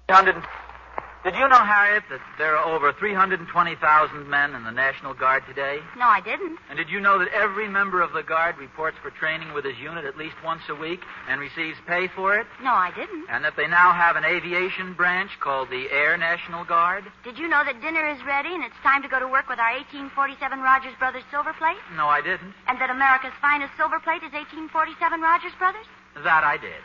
Did you know, Harriet, that there are over 320,000 men in the National Guard today? No, I didn't. And did you know that every member of the Guard reports for training with his unit at least once a week and receives pay for it? No, I didn't. And that they now have an aviation branch called the Air National Guard? Did you know that dinner is ready and it's time to go to work with our 1847 Rogers Brothers silver plate? No, I didn't. And that America's finest silver plate is 1847 Rogers Brothers? That I did.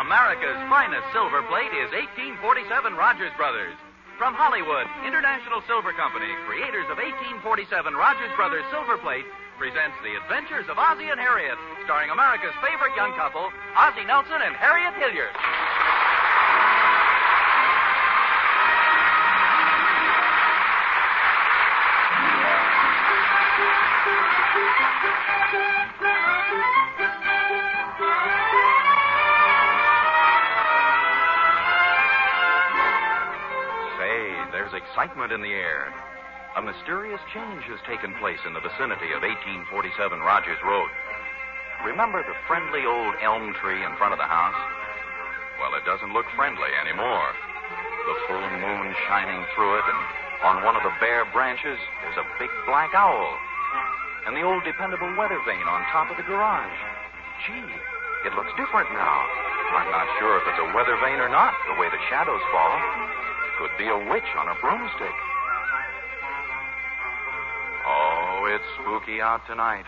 America's finest silver plate is 1847 Rogers Brothers. From Hollywood, International Silver Company, creators of 1847 Rogers Brothers silver plate, presents The Adventures of Ozzie and Harriet, starring America's favorite young couple, Ozzie Nelson and Harriet Hilliard. There's excitement in the air. A mysterious change has taken place in the vicinity of 1847 Rogers Road. Remember the friendly old elm tree in front of the house? Well, it doesn't look friendly anymore. The full moon shining through it, and on one of the bare branches, there's a big black owl. And the old dependable weather vane on top of the garage. Gee, it looks different now. I'm not sure if it's a weather vane or not, the way the shadows fall. Could be a witch on a broomstick. Oh, it's spooky out tonight.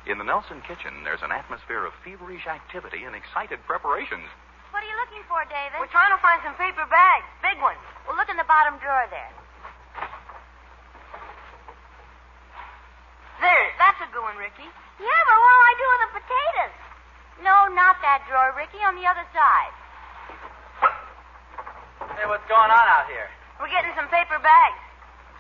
In the Nelson kitchen, there's an atmosphere of feverish activity and excited preparations. What are you looking for, David? We're trying to find some paper bags, big ones. Well, look in the bottom drawer there. There, that's a good one, Ricky. Yeah, but what do I do with the potatoes? No, not that drawer, Ricky, on the other side. Hey, what's going on out here? We're getting some paper bags.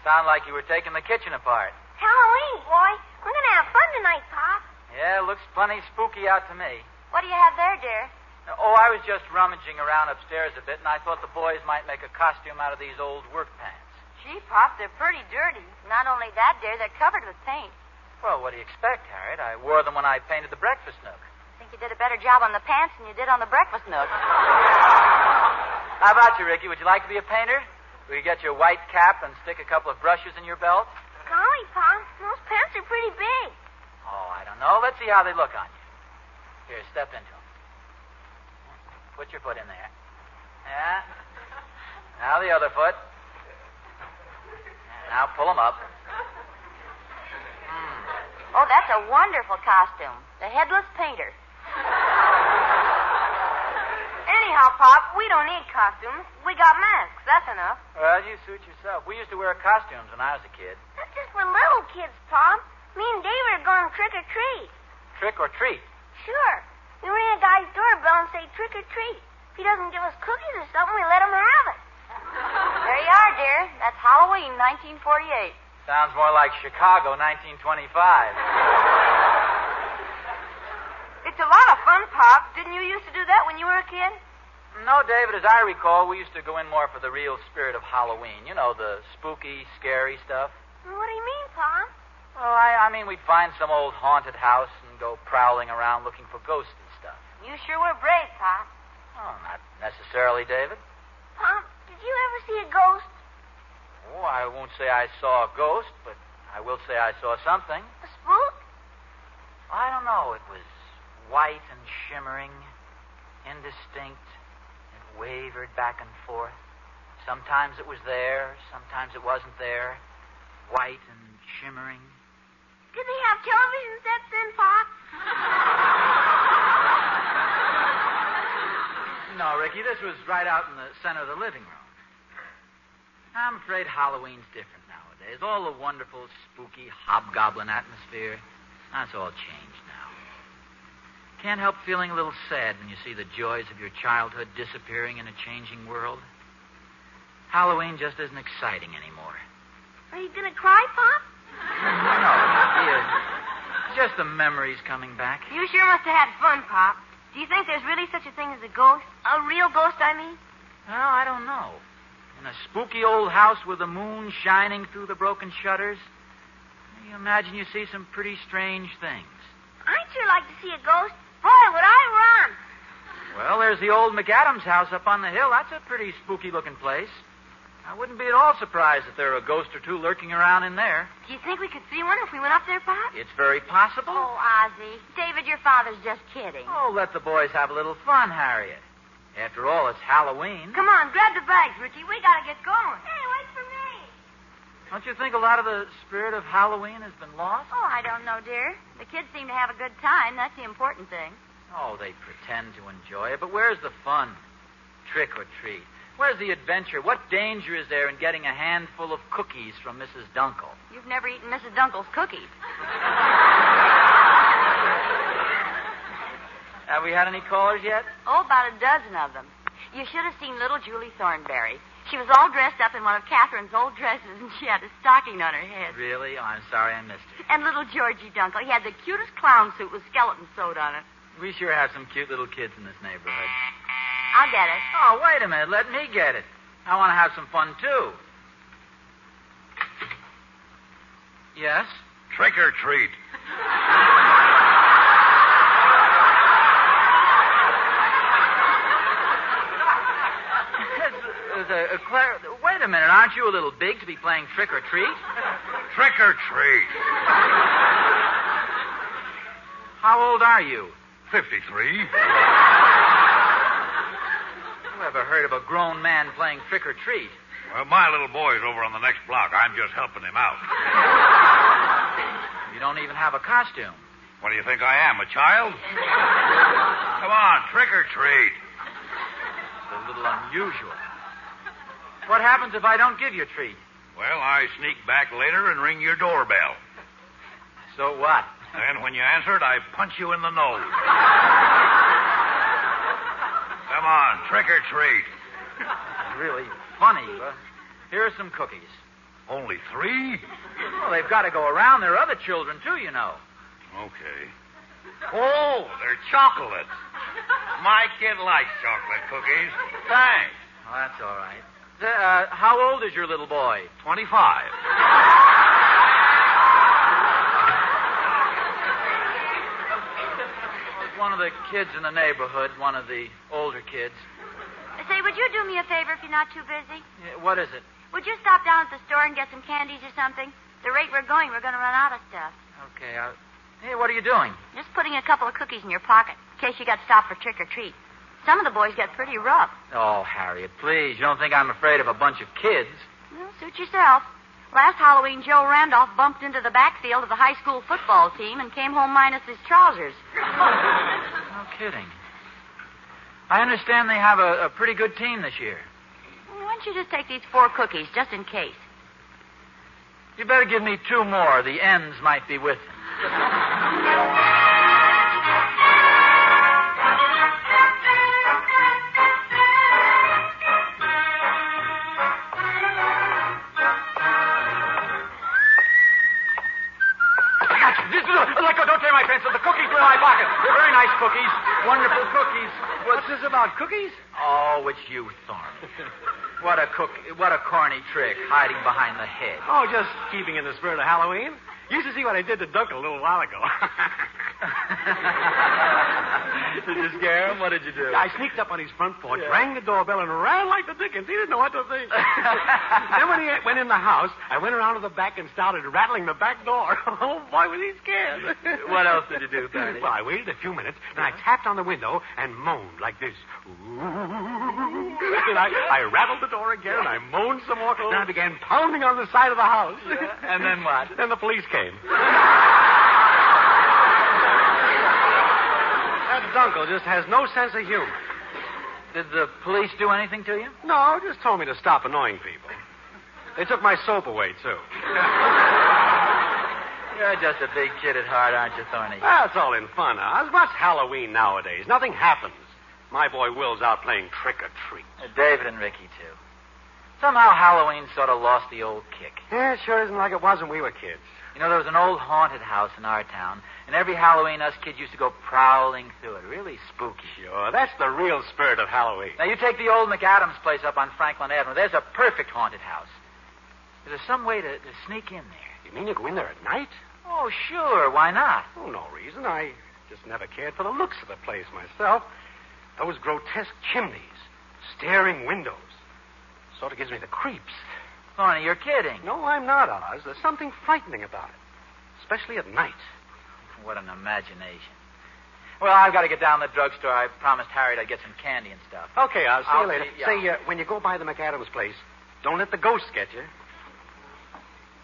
Sound like you were taking the kitchen apart. Halloween, boy. We're going to have fun tonight, Pop. Yeah, looks plenty spooky out to me. What do you have there, dear? Oh, I was just rummaging around upstairs a bit, and I thought the boys might make a costume out of these old work pants. Gee, Pop, they're pretty dirty. Not only that, dear, they're covered with paint. Well, what do you expect, Harriet? I wore them when I painted the breakfast nook. I think you did a better job on the pants than you did on the breakfast nook. How about you, Ricky? Would you like to be a painter? Will you get your white cap and stick a couple of brushes in your belt? Golly, Pop, those pants are pretty big. Oh, I don't know. Let's see how they look on you. Here, step into them. Put your foot in there. Yeah. Now the other foot. Now pull them up. Oh, that's a wonderful costume. The headless painter. Anyhow, Pop, we don't need costumes. We got masks. That's enough. Well, you suit yourself. We used to wear costumes when I was a kid. That's just for little kids, Pop. Me and David are going trick or treat. Trick or treat? Sure. We ring a guy's doorbell and say trick or treat. If he doesn't give us cookies or something, we let him have it. There you are, dear. That's Halloween, 1948. Sounds more like Chicago, 1925. It's a lot of fun, Pop. Didn't you used to do that when you were a kid? No, David, as I recall, we used to go in more for the real spirit of Halloween. You know, the spooky, scary stuff. What do you mean, Pop? Oh, I mean, we'd find some old haunted house and go prowling around looking for ghosts and stuff. You sure were brave, Pop. Oh, not necessarily, David. Pop, did you ever see a ghost? Oh, I won't say I saw a ghost, but I will say I saw something. A spook? I don't know. It was white and shimmering, indistinct. It wavered back and forth. Sometimes it was there, sometimes it wasn't there. White and shimmering. Did they have television sets then, Pop? No, Ricky, this was right out in the center of the living room. I'm afraid Halloween's different nowadays. All the wonderful, spooky, hobgoblin atmosphere, that's all changed now. Can't help feeling a little sad when you see the joys of your childhood disappearing in a changing world. Halloween just isn't exciting anymore. Are you going to cry, Pop? No, he isn't. Just the memories coming back. You sure must have had fun, Pop. Do you think there's really such a thing as a ghost? A real ghost, I mean? Well, I don't know. In a spooky old house with the moon shining through the broken shutters, you imagine you see some pretty strange things. I'd sure like to see a ghost. Boy, would I run. Well, there's the old McAdams house up on the hill. That's a pretty spooky-looking place. I wouldn't be at all surprised if there were a ghost or two lurking around in there. Do you think we could see one if we went up there, Pop? It's very possible. Oh, Ozzie. David, your father's just kidding. Oh, let the boys have a little fun, Harriet. After all, it's Halloween. Come on, grab the bags, Richie. We gotta get going. Hey, wait for me. Don't you think a lot of the spirit of Halloween has been lost? Oh, I don't know, dear. The kids seem to have a good time. That's the important thing. Oh, they pretend to enjoy it, but where's the fun? Trick or treat. Where's the adventure? What danger is there in getting a handful of cookies from Mrs. Dunkel? You've never eaten Mrs. Dunkel's cookies. Have we had any callers yet? Oh, about a dozen of them. You should have seen little Julie Thornberry. She was all dressed up in one of Catherine's old dresses, and she had a stocking on her head. Really? Oh, I'm sorry I missed it. And little Georgie Dunkel, he had the cutest clown suit with skeletons sewed on it. We sure have some cute little kids in this neighborhood. I'll get it. Oh, wait a minute. Let me get it. I want to have some fun, too. Yes? Trick or treat. Wait a minute. Aren't you a little big to be playing trick or treat? Trick or treat. How old are you? 53. Who ever heard of a grown man playing trick or treat? Well, my little boy's over on the next block. I'm just helping him out. You don't even have a costume. What do you think I am, a child? Come on, trick or treat. It's a little unusual. What happens if I don't give you a treat? Well, I sneak back later and ring your doorbell. So what? Then when you answer it, I punch you in the nose. Come on, trick or treat. It's really funny, but here are some cookies. Only 3? Well, they've got to go around. There are other children, too, you know. Okay. Oh, they're chocolate. My kid likes chocolate cookies. Thanks. Oh, that's all right. How old is your little boy? 25. One of the kids in the neighborhood, one of the older kids. Say, would you do me a favor if you're not too busy? Yeah, what is it? Would you stop down at the store and get some candies or something? The rate we're going, we're going to run out of stuff. Okay, Hey, what are you doing? Just putting a couple of cookies in your pocket, in case you got stopped for trick or treat. Some of the boys get pretty rough. Oh, Harriet, please. You don't think I'm afraid of a bunch of kids? Well, suit yourself. Last Halloween, Joe Randolph bumped into the backfield of the high school football team and came home minus his trousers. No kidding. I understand they have a pretty good team this year. Why don't you just take these 4 cookies, just in case? You better give me 2 more. The ends might be with them. Don't tear my pencil. The cookies were in my pocket. They're very nice cookies. Wonderful cookies. What's this about, cookies? Oh, it's you, Thorne. What a corny trick, hiding behind the head. Oh, just keeping in the spirit of Halloween. You should see what I did to Duncan a little while ago. Did you scare him? What did you do? I sneaked up on his front porch, rang the doorbell, and ran like the dickens. He didn't know what to think. Then when he went in the house, I went around to the back and started rattling the back door. Oh, boy, was he scared. What else did you do, Barney? Well, I waited a few minutes, then I tapped on the window and moaned like this. And I rattled the door again, and I moaned some more. Then I began pounding on the side of the house. Yeah. And then what? Then the police came. That Dunkel just has no sense of humor. Did the police do anything to you? No, just told me to stop annoying people. They took my soap away, too. You're just a big kid at heart, aren't you, Thorny? Well, it's all in fun, Oz. What's Halloween nowadays? Nothing happens. My boy Will's out playing trick or treat. David and Ricky, too. Somehow Halloween sort of lost the old kick. Yeah, it sure isn't like it was when we were kids. You know, there was an old haunted house in our town, and every Halloween us kids used to go prowling through it. Really spooky. Sure, that's the real spirit of Halloween. Now, you take the old McAdams place up on Franklin Avenue. There's a perfect haunted house. Is there some way to sneak in there? You mean you go in there at night? Oh, sure. Why not? Oh, no reason. I just never cared for the looks of the place myself. Those grotesque chimneys, staring windows. Sort of gives me the creeps. Thorny, you're kidding. No, I'm not, Oz. There's something frightening about it. Especially at night. What an imagination. Well, I've got to get down to the drugstore. I promised Harriet I'd get some candy and stuff. Okay, Oz. See you later. Yeah. Say, when you go by the McAdams place, don't let the ghosts get you.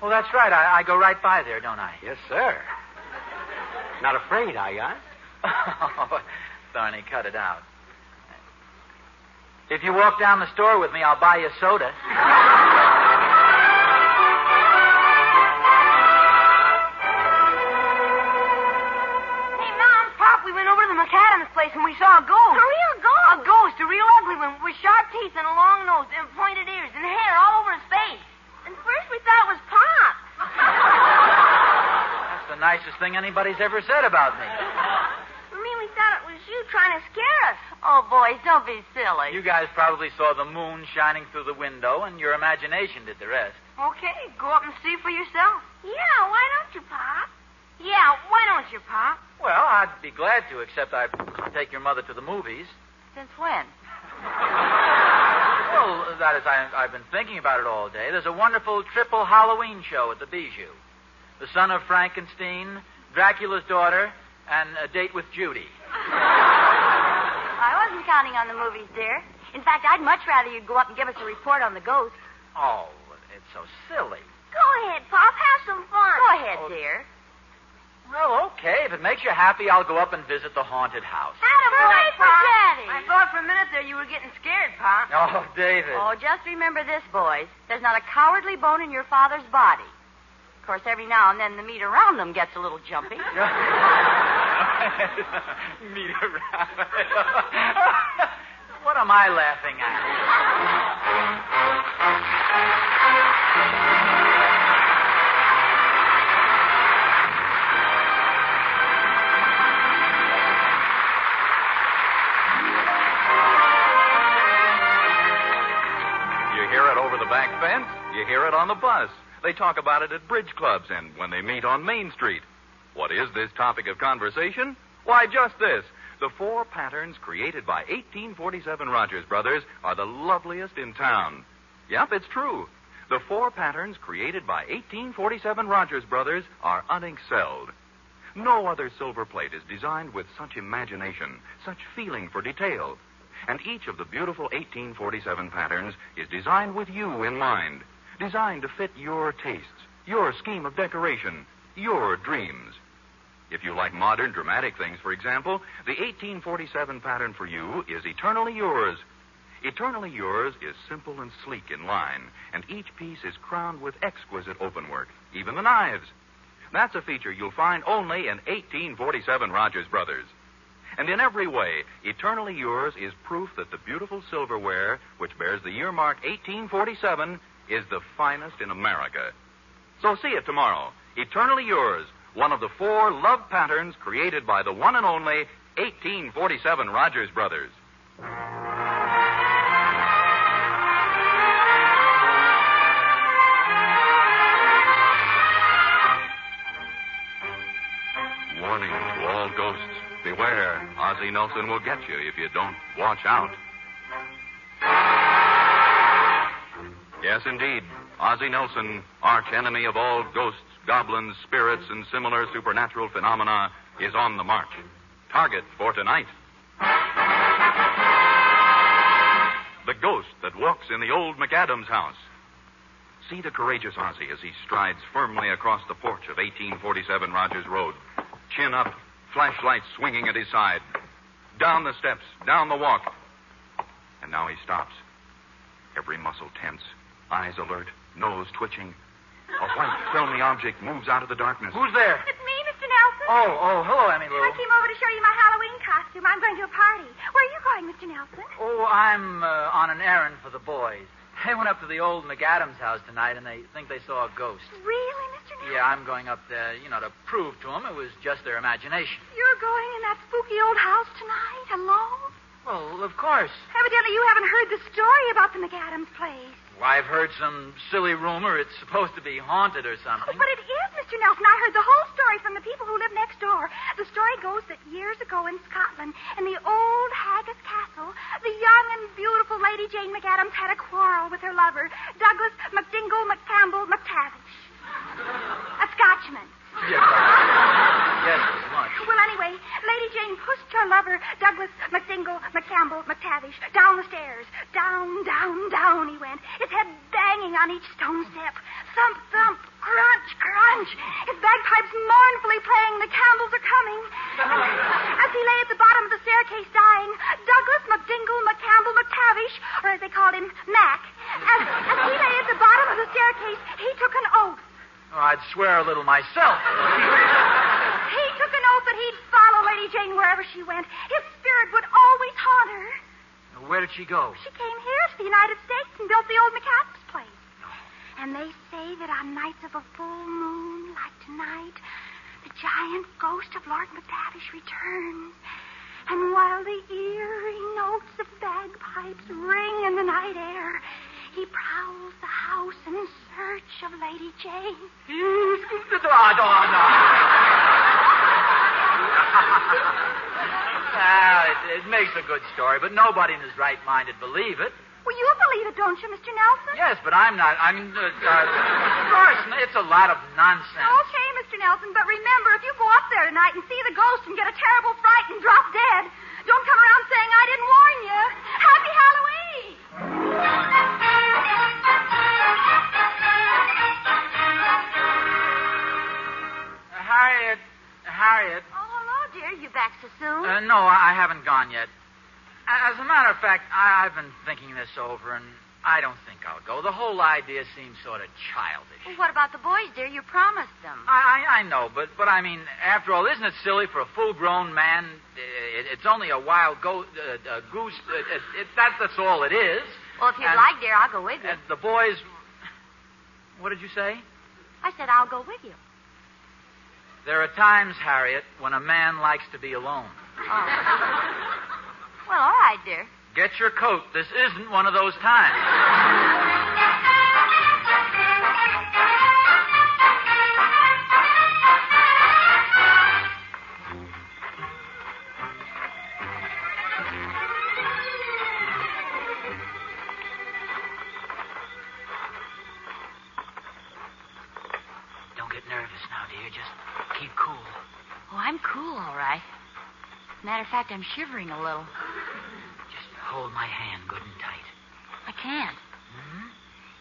Well, that's right. I go right by there, don't I? Yes, sir. Not afraid, are you, Oz? Oh, Thorny, cut it out. If you walk down the store with me, I'll buy you a soda. We went over to the McAdams place and we saw a ghost. A real ghost? A ghost, a real ugly one with sharp teeth and a long nose and pointed ears and hair all over his face. And first we thought it was Pop. That's the nicest thing anybody's ever said about me. I mean, we thought it was you trying to scare us. Oh, boys, don't be silly. You guys probably saw the moon shining through the window, and your imagination did the rest. Okay, go up and see for yourself. Yeah, why don't you, Pop? Yeah, why don't you, Pop? Well, I'd be glad to, except I take your mother to the movies. Since when? Well, that is, I've been thinking about it all day. There's a wonderful triple Halloween show at the Bijou. The Son of Frankenstein, Dracula's Daughter, and A Date with Judy. I wasn't counting on the movies, dear. In fact, I'd much rather you'd go up and give us a report on the ghost. Oh, it's so silly. Go ahead, Pop. Have some fun. Go ahead, dear. Well, okay. If it makes you happy, I'll go up and visit the haunted house. Hooray for Daddy. I thought for a minute there you were getting scared, Pop. Oh, David. Oh, just remember this, boys. There's not a cowardly bone in your father's body. Of course, every now and then the meat around them gets a little jumpy. Meet around. What am I laughing at? Back fence, you hear it on the bus. They talk about it at bridge clubs and when they meet on Main Street. What is this topic of conversation? Why, just this. The 4 patterns created by 1847 Rogers Brothers are the loveliest in town. Yep, it's true. The 4 patterns created by 1847 Rogers Brothers are unexcelled. No other silver plate is designed with such imagination, such feeling for detail. And each of the beautiful 1847 patterns is designed with you in mind, designed to fit your tastes, your scheme of decoration, your dreams. If you like modern, dramatic things, for example, the 1847 pattern for you is Eternally Yours. Eternally Yours is simple and sleek in line, and each piece is crowned with exquisite openwork, even the knives. That's a feature you'll find only in 1847 Rogers Brothers. And in every way, Eternally Yours is proof that the beautiful silverware, which bears the year mark 1847, is the finest in America. So see it tomorrow. Eternally Yours, one of the 4 love patterns created by the one and only 1847 Rogers Brothers. Warning to all ghosts. Beware, Ozzie Nelson will get you if you don't watch out. Yes, indeed. Ozzie Nelson, arch enemy of all ghosts, goblins, spirits, and similar supernatural phenomena, is on the march. Target for tonight. The ghost that walks in the old McAdams house. See the courageous Ozzie as he strides firmly across the porch of 1847 Rogers Road. Chin up, flashlight swinging at his side. Down the steps, down the walk. And now he stops. Every muscle tense, eyes alert, nose twitching. A white, filmy object moves out of the darkness. Who's there? It's me, Mr. Nelson. Oh, hello, Emmy Lou. I came over to show you my Halloween costume. I'm going to a party. Where are you going, Mr. Nelson? Oh, I'm on an errand for the boys. They went up to the old McAdams house tonight, and they think they saw a ghost. Really, Mr. Nelson? Yeah, I'm going up there, to prove to them it was just their imagination. You're going in that spooky old house tonight, alone? Well, of course. Evidently you haven't heard the story about the McAdams place. Well, I've heard some silly rumor it's supposed to be haunted or something. Oh, but it is, Mr. Nelson. I heard the whole story from the people who live next door. The story goes that years ago in Scotland, in the old Haggis Castle, the young and beautiful Lady Jane McAdams had a quarrel with her lover, Douglas McDingle McCampbell McTavish. A Scotchman. Yes, as much. Well, anyway, Lady Jane pushed her lover, Douglas McDingle McCampbell McTavish, down the stairs. Down, down, down he went, his head banging on each stone step. Thump, thump, crunch, crunch. His bagpipes mournfully playing, the Campbells are coming. As he lay at the bottom of the staircase dying, Douglas McDingle McCampbell McTavish, or as they called him, Mac, as he lay at the bottom of the staircase, he took an oath. Oh, I'd swear a little myself. He took an oath that he'd follow Lady Jane wherever she went. His spirit would always haunt her. Where did she go? She came here to the United States and built the old McAdams place. And they say that on nights of a full moon, like tonight, the giant ghost of Lord McTavish returns. And while the eerie notes of bagpipes ring in the night air, he prowls the house in search of Lady Jane. It makes a good story, but nobody in his right mind would believe it. Well, you believe it, don't you, Mr. Nelson? Yes, but I'm not. Of course, it's a lot of nonsense. Okay, Mr. Nelson, but remember, if you go up there tonight and see the ghost and get a terrible fright and drop dead, don't come around saying I didn't warn you. Happy Halloween! Harriet. Oh, hello, dear. You back so soon? No, I haven't gone yet. As a matter of fact, I've been thinking this over, and I don't think I'll go. The whole idea seems sort of childish. Well, what about the boys, dear? You promised them. I know, but I mean, after all, isn't it silly for a full-grown man? It's only a wild goose. That's all it is. Well, if you'd like, dear, I'll go with you. The boys... What did you say? I said I'll go with you. There are times, Harriet, when a man likes to be alone. Oh. Well, all right, dear. Get your coat. This isn't one of those times. Don't get nervous now, dear. Just keep cool. Oh, I'm cool, all right. Matter of fact, I'm shivering a little. Just hold my hand good and tight. I can't. Hmm?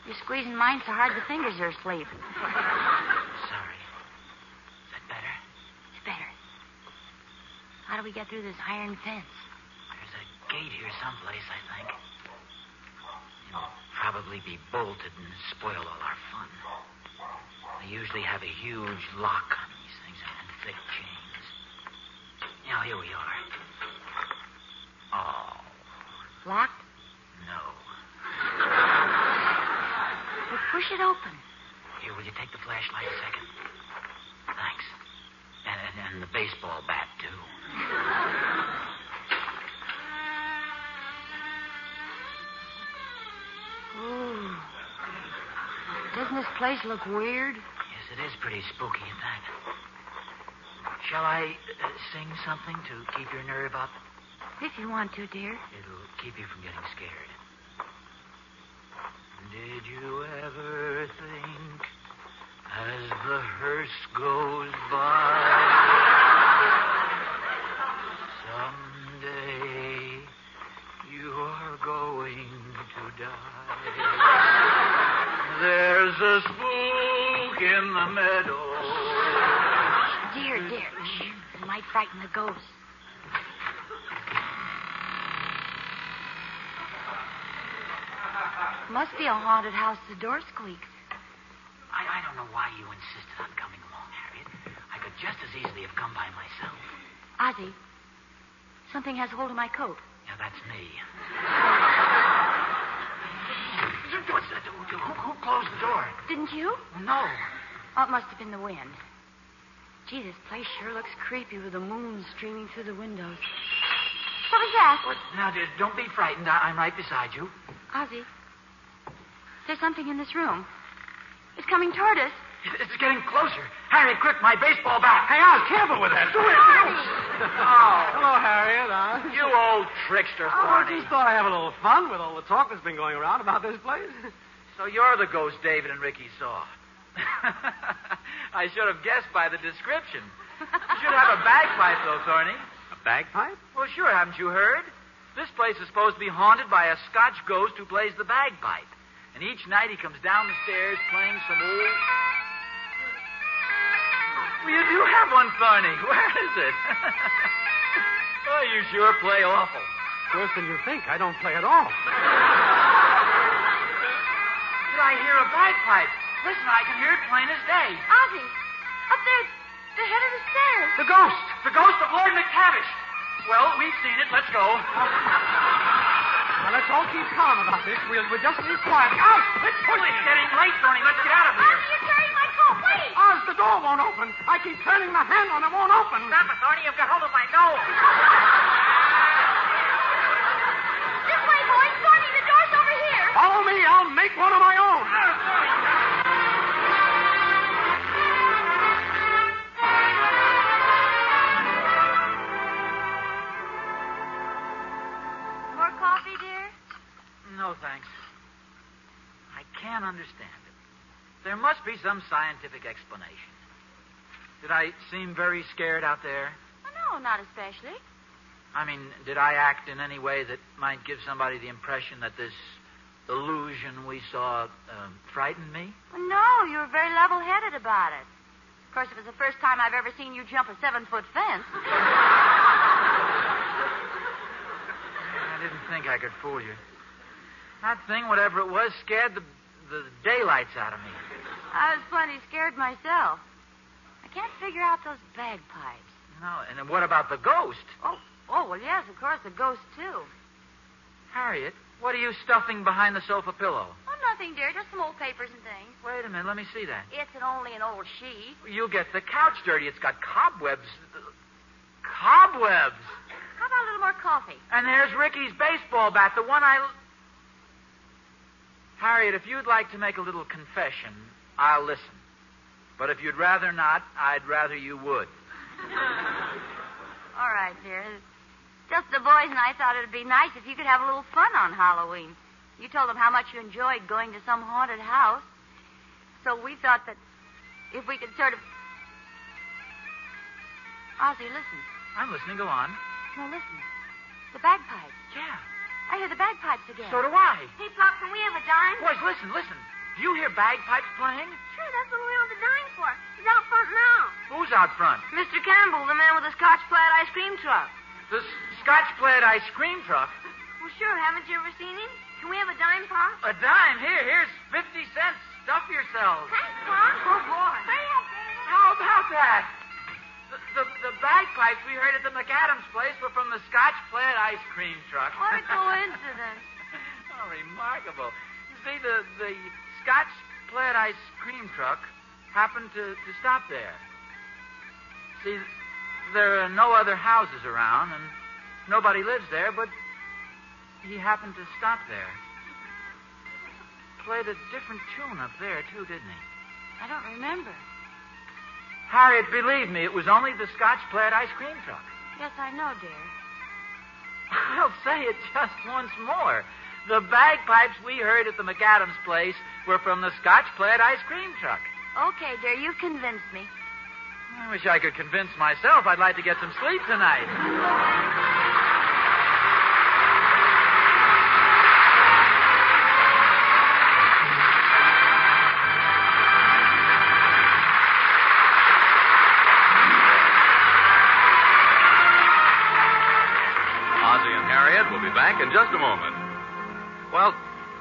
You're squeezing mine so hard the fingers are asleep. Sorry. Is that better? It's better. How do we get through this iron fence? There's a gate here someplace, I think. It'll probably be bolted and spoil all our fun. They usually have a huge lock on these things and thick chains. Now, here we are. Oh. Locked? No. Well, push it open. Here, will you take the flashlight a second? Thanks. And the baseball bat, too. Ooh. Doesn't this place look weird? Yes, it is pretty spooky, isn't it? Shall I sing something to keep your nerve up? If you want to, dear. It'll keep you from getting scared. Did you ever think, as the hearse goes by, someday you are going to die? There's a spook in the meadow. Dear. Shh. It might frighten the ghost. Must be a haunted house. The door squeaks. I don't know why you insisted on coming along, Harriet. I could just as easily have come by myself. Ozzie, something has hold of my coat. Yeah, that's me. Who closed the door? Didn't you? No. Oh, it must have been the wind. Gee, this place sure looks creepy with the moon streaming through the windows. What was that? What? Now, dear, don't be frightened. I'm right beside you. Ozzie, there's something in this room. It's coming toward us. It's getting closer. Harriet, quick, my baseball bat. Hey, Oz, careful with that. Hello, Harriet. You old trickster, I Thorny. just thought I'd have a little fun with all the talk that's been going around about this place. So you're the ghost David and Ricky saw. I should have guessed by the description. You should have a bagpipe, though, Thorny. A bagpipe? Well, sure, haven't you heard? This place is supposed to be haunted by a Scotch ghost who plays the bagpipe. And each night he comes down the stairs playing some old... Well, you do have one, Thorny. Where is it? Oh, you sure play awful. Worse than you think. I don't play at all. Did I hear a bagpipe? Listen, I can hear it plain as day. Ozzie, up there at the head of the stairs. The ghost. The ghost of Lord McTavish. Well, we've seen it. Let's go. Now, let's all keep calm about this. We'll just leave quiet. Oz, let's push it. It's getting late, Thorny. Let's get out of here. Ozzie, you're carrying my coat. Wait. Oz, the door won't open. I keep turning the handle and it won't open. Stop it, Thorny. You've got hold of my nose. This way, boys. Thorny, the door's over here. Follow me. I'll make one of my own. More coffee, dear? No, thanks. I can't understand it. There must be some scientific explanation. Did I seem very scared out there? Oh, no, not especially. I mean, did I act in any way that might give somebody the impression that this illusion we saw frightened me? Well, no, you were very level-headed about it. Of course, it was the first time I've ever seen you jump a 7-foot fence. I didn't think I could fool you. That thing, whatever it was, scared the daylights out of me. I was plenty scared myself. I can't figure out those bagpipes. No, and then what about the ghost? Oh, well, yes, of course, the ghost, too. Harriet, what are you stuffing behind the sofa pillow? Oh, nothing, dear, just some old papers and things. Wait a minute, let me see that. It's only an old sheet. You'll get the couch dirty. It's got cobwebs. Cobwebs! How about a little more coffee? And there's Ricky's baseball bat, the one I... Harriet, if you'd like to make a little confession, I'll listen. But if you'd rather not, I'd rather you would. All right, dear. Just the boys and I thought it'd be nice if you could have a little fun on Halloween. You told them how much you enjoyed going to some haunted house. So we thought that if we could sort of... Ozzie, listen. I'm listening. Go on. No, listen. The bagpipes. Yeah. I hear the bagpipes again. So do I. Hey, Pop, can we have a dime? Boys, listen. Do you hear bagpipes playing? Sure, that's what we want the dime for. He's out front now. Who's out front? Mr. Campbell, the man with the Scotch plaid ice cream truck. The Scotch plaid ice cream truck. Well, sure. Haven't you ever seen him? Can we have a dime, Pop? A dime. Here's 50 cents. Stuff yourselves. Thanks, Pop. Oh, boy. Hurry up, David. How about that? The bagpipes we heard at the McAdams place were from the Scotch plaid ice cream truck. What a coincidence. Oh, remarkable. You see, the Scotch plaid ice cream truck happened to stop there. See, there are no other houses around, and nobody lives there, but he happened to stop there. Played a different tune up there, too, didn't he? I don't remember. Harriet, believe me, it was only the Scotch plaid ice cream truck. Yes, I know, dear. I'll say it just once more. The bagpipes we heard at the McAdams place were from the Scotch plaid ice cream truck. Okay, dear, you've convinced me. I wish I could convince myself I'd like to get some sleep tonight. Ozzie and Harriet will be back in just a moment. Well,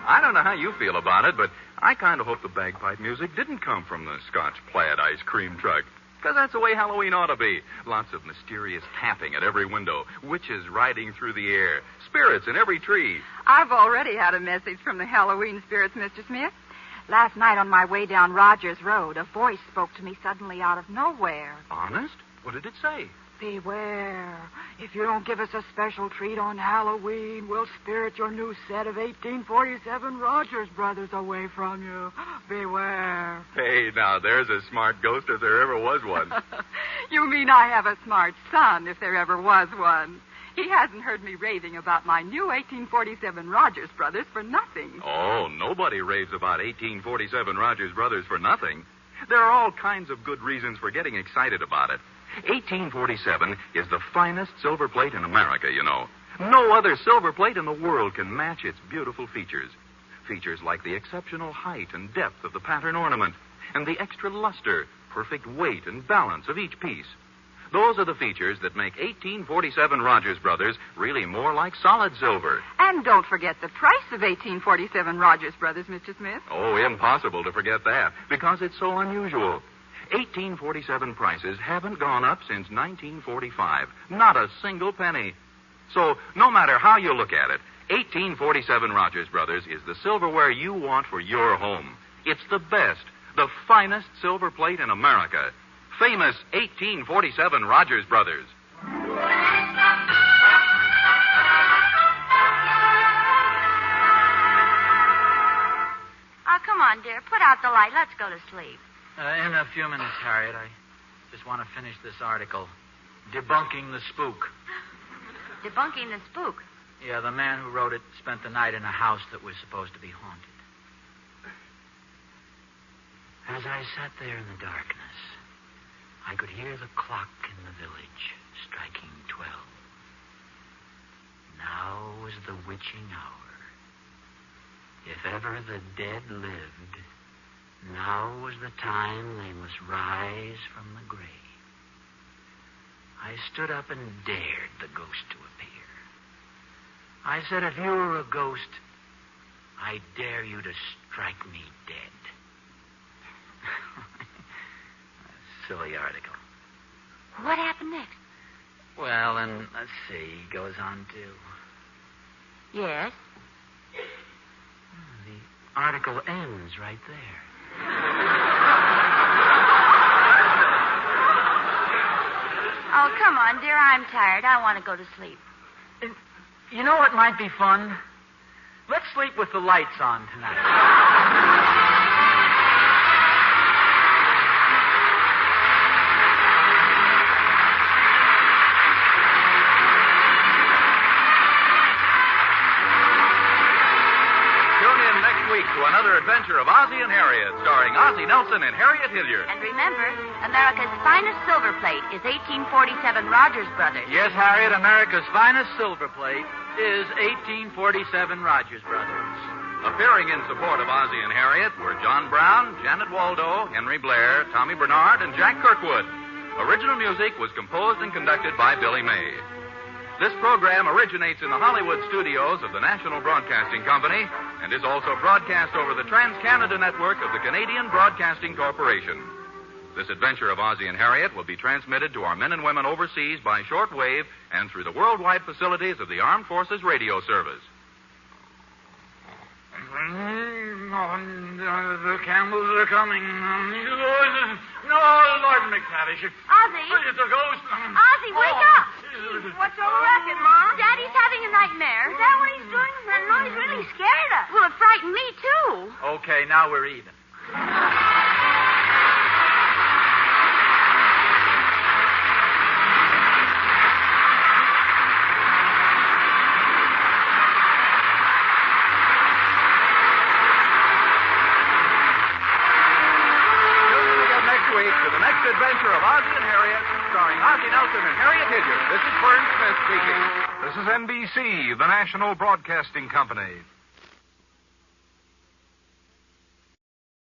I don't know how you feel about it, but I kind of hope the bagpipe music didn't come from the Scotch plaid ice cream truck. Because that's the way Halloween ought to be. Lots of mysterious tapping at every window, witches riding through the air, spirits in every tree. I've already had a message from the Halloween spirits, Mr. Smith. Last night on my way down Rogers Road, a voice spoke to me suddenly out of nowhere. Honest? What did it say? Beware. If you don't give us a special treat on Halloween, we'll spirit your new set of 1847 Rogers Brothers away from you. Beware. Hey, now, there's a smart ghost if there ever was one. You mean I have a smart son if there ever was one. He hasn't heard me raving about my new 1847 Rogers Brothers for nothing. Oh, nobody raves about 1847 Rogers Brothers for nothing. There are all kinds of good reasons for getting excited about it. 1847 is the finest silver plate in America, you know. No other silver plate in the world can match its beautiful features. Features like the exceptional height and depth of the pattern ornament, and the extra luster, perfect weight and balance of each piece. Those are the features that make 1847 Rogers Brothers really more like solid silver. And don't forget the price of 1847 Rogers Brothers, Mr. Smith. Oh, impossible to forget that, because it's so unusual. 1847 prices haven't gone up since 1945. Not a single penny. So, no matter how you look at it, 1847 Rogers Brothers is the silverware you want for your home. It's the best, the finest silver plate in America. Famous 1847 Rogers Brothers. Oh, come on, dear. Put out the light. Let's go to sleep. In a few minutes, Harriet. I just want to finish this article. Debunking the spook. Debunking the spook. Yeah, the man who wrote it spent the night in a house that was supposed to be haunted. As I sat there in the darkness, I could hear the clock in the village striking 12. Now was the witching hour. If ever the dead lived, now was the time they must rise from the grave. I stood up and dared the ghost to appear. I said, if you were a ghost, I dare you to strike me dead. Silly article. What happened next? Well, and let's see, he goes on to... Yes? The article ends right there. Oh, come on, dear. I'm tired. I want to go to sleep. You know what might be fun? Let's sleep with the lights on tonight. To another adventure of Ozzie and Harriet, starring Ozzie Nelson and Harriet Hilliard. And remember, America's finest silver plate is 1847 Rogers Brothers. Yes, Harriet, America's finest silver plate is 1847 Rogers Brothers. Appearing in support of Ozzie and Harriet were John Brown, Janet Waldo, Henry Blair, Tommy Bernard, and Jack Kirkwood. Original music was composed and conducted by Billy May. This program originates in the Hollywood studios of the National Broadcasting Company and is also broadcast over the Trans-Canada Network of the Canadian Broadcasting Corporation. This adventure of Ozzie and Harriet will be transmitted to our men and women overseas by shortwave and through the worldwide facilities of the Armed Forces Radio Service. The Campbells are coming. No, Lord McTavish. Ozzie? It's a ghost. Ozzie, wake up. What's so racket, Mom? Daddy's having a nightmare. Is that what he's doing? That noise really scared us. Well, it frightened me, too. Okay, now we're even. Adventure of Ozzie and Harriet, starring Ozzie Nelson and Harriet Hilliard. This is Vern Smith speaking. This is NBC, the National Broadcasting Company.